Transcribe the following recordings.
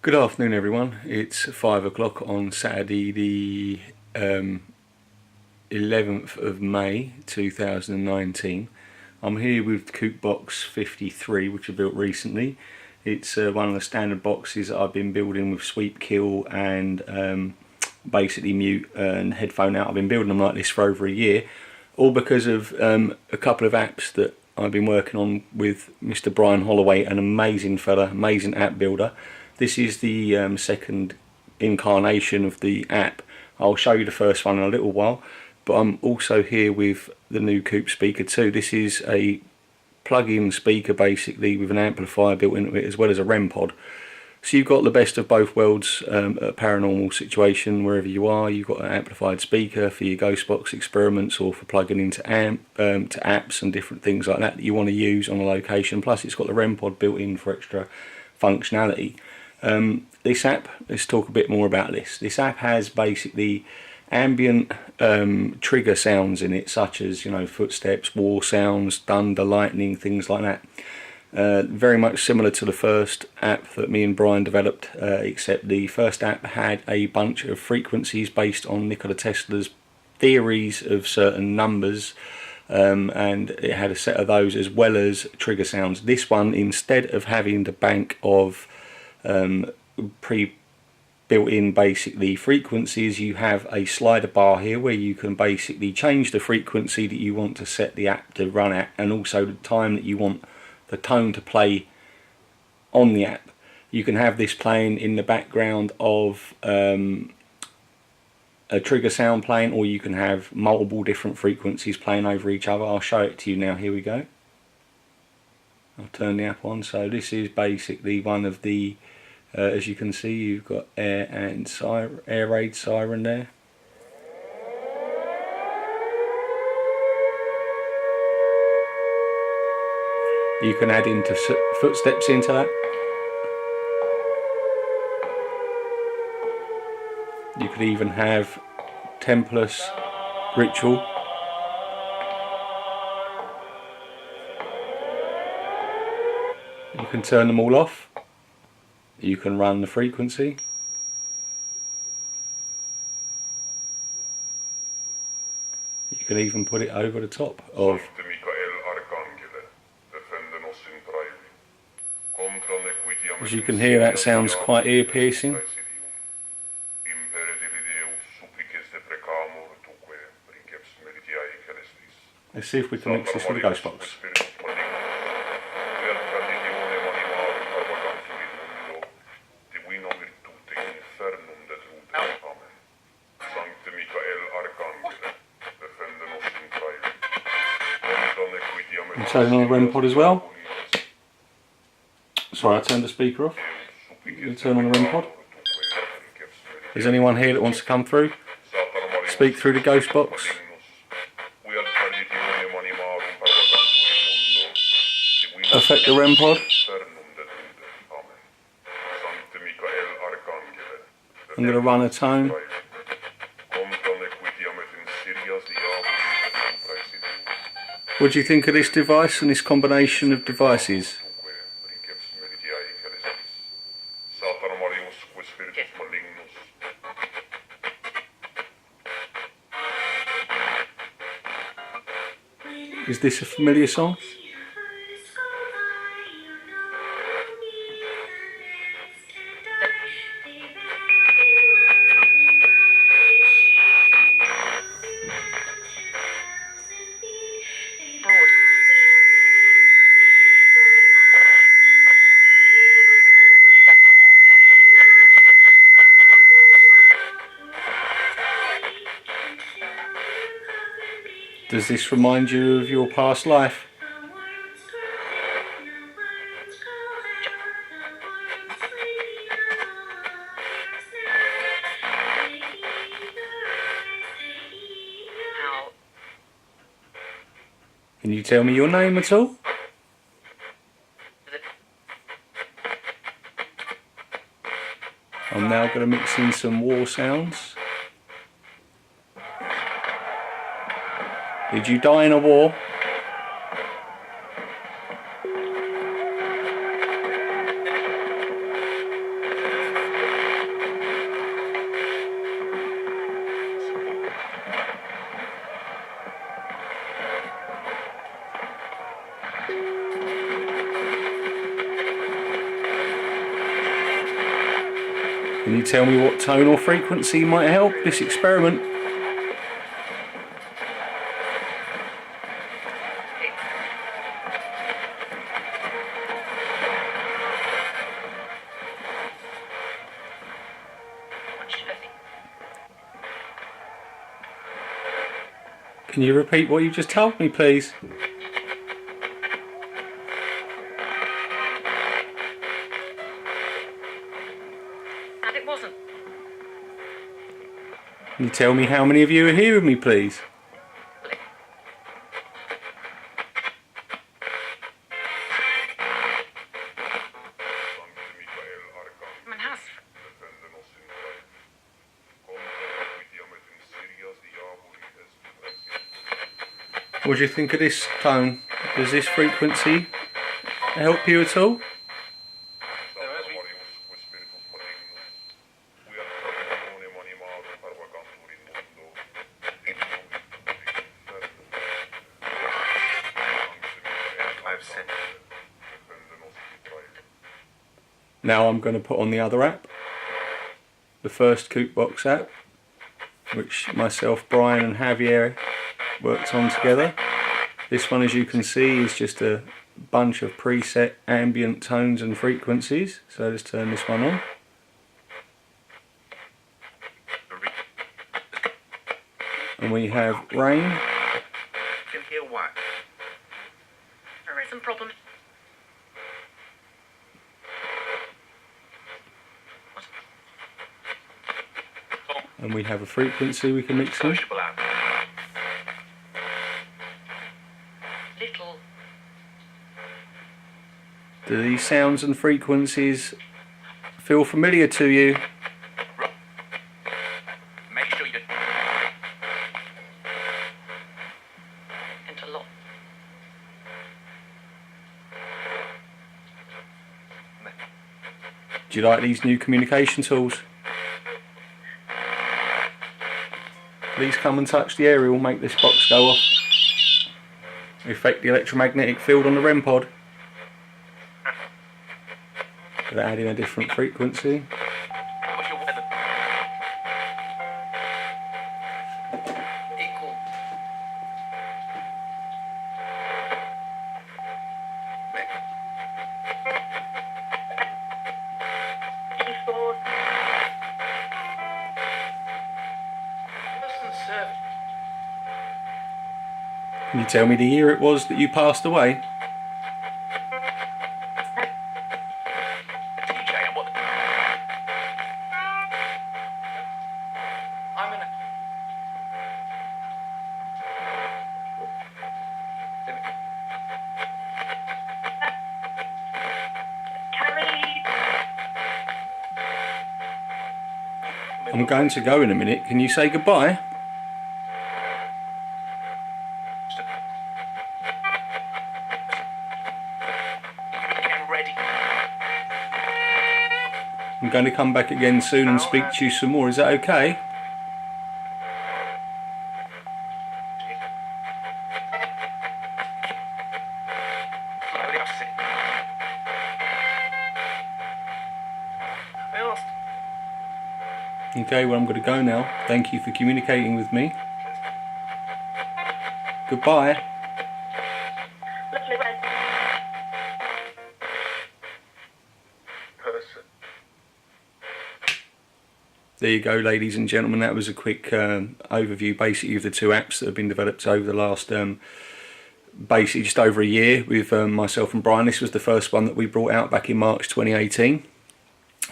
Good afternoon everyone, it's 5 o'clock on Saturday the 11th of May 2019. I'm here with CoopBox 53 which I built recently. It's one of the standard boxes that I've been building with sweep kill and basically mute and headphone out. I've been building them like this for over a year, all because of a couple of apps that I've been working on with Mr. Brian Holloway, an amazing fella, amazing app builder. This is the second incarnation of the app. I'll show you the first one in a little while, but I'm also here with the new Coop Speaker 2. This is a plug-in speaker basically with an amplifier built into it as well as a REM pod. So you've got the best of both worlds, a paranormal situation wherever you are. You've got an amplified speaker for your ghost box experiments or for plugging into to apps and different things like that you want to use on a location. Plus it's got the REM pod built in for extra functionality. This app, let's talk a bit more about this. This app has basically ambient trigger sounds in it, such as, you know, footsteps, wall sounds, thunder, lightning, things like that. Very much similar to the first app that me and Brian developed, except the first app had a bunch of frequencies based on Nikola Tesla's theories of certain numbers, and it had a set of those as well as trigger sounds. This one, instead of having the bank of pre-built-in basically frequencies, you have a slider bar here where you can basically change the frequency that you want to set the app to run at, and also the time that you want the tone to play on the app. You can have this playing in the background of a trigger sound playing, or you can have multiple different frequencies playing over each other. I'll show it to you now. Here we go. I'll turn the app on. So this is basically one of the as you can see, you've got air and air raid siren there. You can add into footsteps into that. You could even have Templars ritual. You can turn them all off. You can run the frequency. You can even put it over the top of. As you can hear, that sounds quite ear-piercing. Let's see if we can mix this with a ghost box. I'm turning on the REM pod as well. Sorry, I turned the speaker off. You turn on the REM pod. Is anyone here that wants to come through? Speak through the ghost box. Affect the REM pod. I'm going to run a tone. What do you think of this device and this combination of devices? Is this a familiar song? Does this remind you of your past life? Can you tell me your name at all? I'm now going to mix in some war sounds. Did you die in a war? Can you tell me what tone or frequency might help this experiment? Can you repeat what you just told me, please? And it wasn't. Can you tell me how many of you are hearing me, please? What do you think of this tone? Does this frequency help you at all? Now I'm going to put on the other app, the first CoopBox app, which myself, Brian and Javier worked on together. This one, as you can see, is just a bunch of preset ambient tones and frequencies. So let's turn this one on. And we have rain. Can hear what? There is some problem. And we have a frequency we can mix in. Little. Do these sounds and frequencies feel familiar to you? Make sure you interlock. Do you like these new communication tools? Please come and touch the aerial, make this box go off. Affect the electromagnetic field on the REM pod. But adding a different frequency. What's your weather? Equal. Can you tell me the year it was that you passed away? I'm going to go in a minute. Can you say goodbye? I'm going to come back again soon and speak to you some more. Is that okay? Okay, well, I'm going to go now. Thank you for communicating with me. Goodbye. There you go, ladies and gentlemen. That was a quick overview basically of the two apps that have been developed over the last basically just over a year with myself and Brian. This was the first one that we brought out back in March 2018.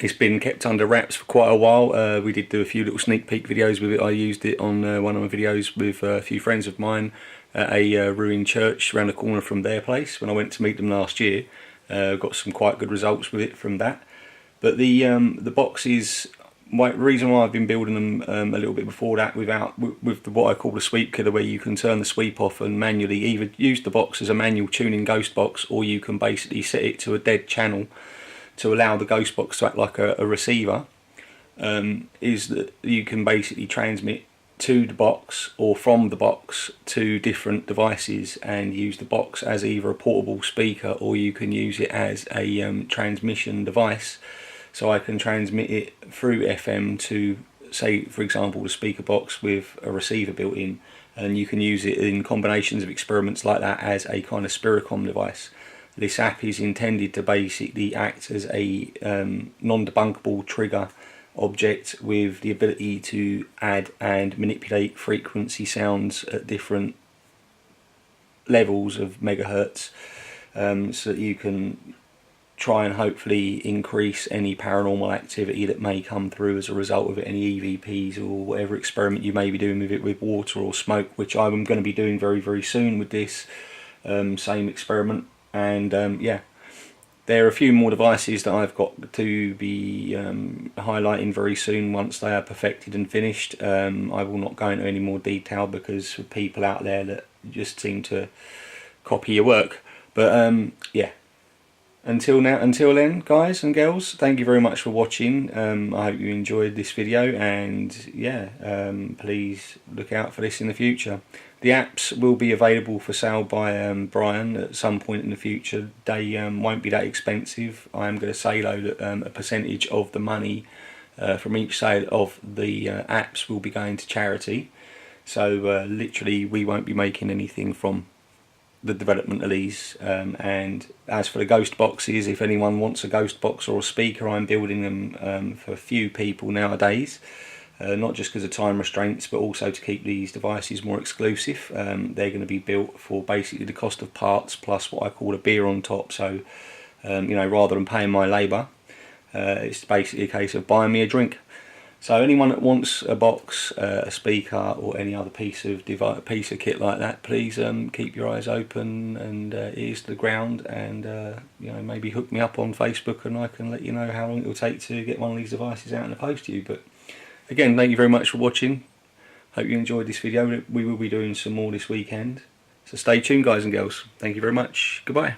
It's been kept under wraps for quite a while. We did do a few little sneak peek videos with it. I used it on one of my videos with a few friends of mine at a ruined church around the corner from their place when I went to meet them last year. Got some quite good results with it from that. But the boxes, the reason why I've been building them a little bit before that with what I call the sweep killer, where you can turn the sweep off and manually either use the box as a manual tuning ghost box, or you can basically set it to a dead channel to allow the ghost box to act like a receiver, is that you can basically transmit to the box or from the box to different devices and use the box as either a portable speaker, or you can use it as a transmission device. so I can transmit it through FM to, say for example, the speaker box with a receiver built in, and you can use it in combinations of experiments like that as a kind of Spiricom device. This app is intended to basically act as a non-debunkable trigger object with the ability to add and manipulate frequency sounds at different levels of megahertz, so that you can try and hopefully increase any paranormal activity that may come through as a result of it, any EVPs or whatever experiment you may be doing with it, with water or smoke, which I'm going to be doing very, very soon with this same experiment. And yeah, there are a few more devices that I've got to be highlighting very soon once they are perfected and finished. I will not go into any more detail because for people out there that just seem to copy your work. But yeah, until then, guys and girls, thank you very much for watching. I hope you enjoyed this video, and yeah, please look out for this in the future. The apps will be available for sale by Brian at some point in the future. They won't be that expensive. I am going to say though that a percentage of the money from each sale of the apps will be going to charity. So literally we won't be making anything from the development of these. And as for the ghost boxes, if anyone wants a ghost box or a speaker, I'm building them for a few people nowadays. Not just because of time restraints, but also to keep these devices more exclusive. They're going to be built for basically the cost of parts plus what I call a beer on top. So you know, rather than paying my labour, it's basically a case of buying me a drink. So anyone that wants a box, a speaker, or any other piece of kit like that, please keep your eyes open and ears to the ground, and you know, maybe hook me up on Facebook, and I can let you know how long it will take to get one of these devices out in the post to you. But again, thank you very much for watching. Hope you enjoyed this video. We will be doing some more this weekend, so stay tuned, guys and girls. Thank you very much. Goodbye.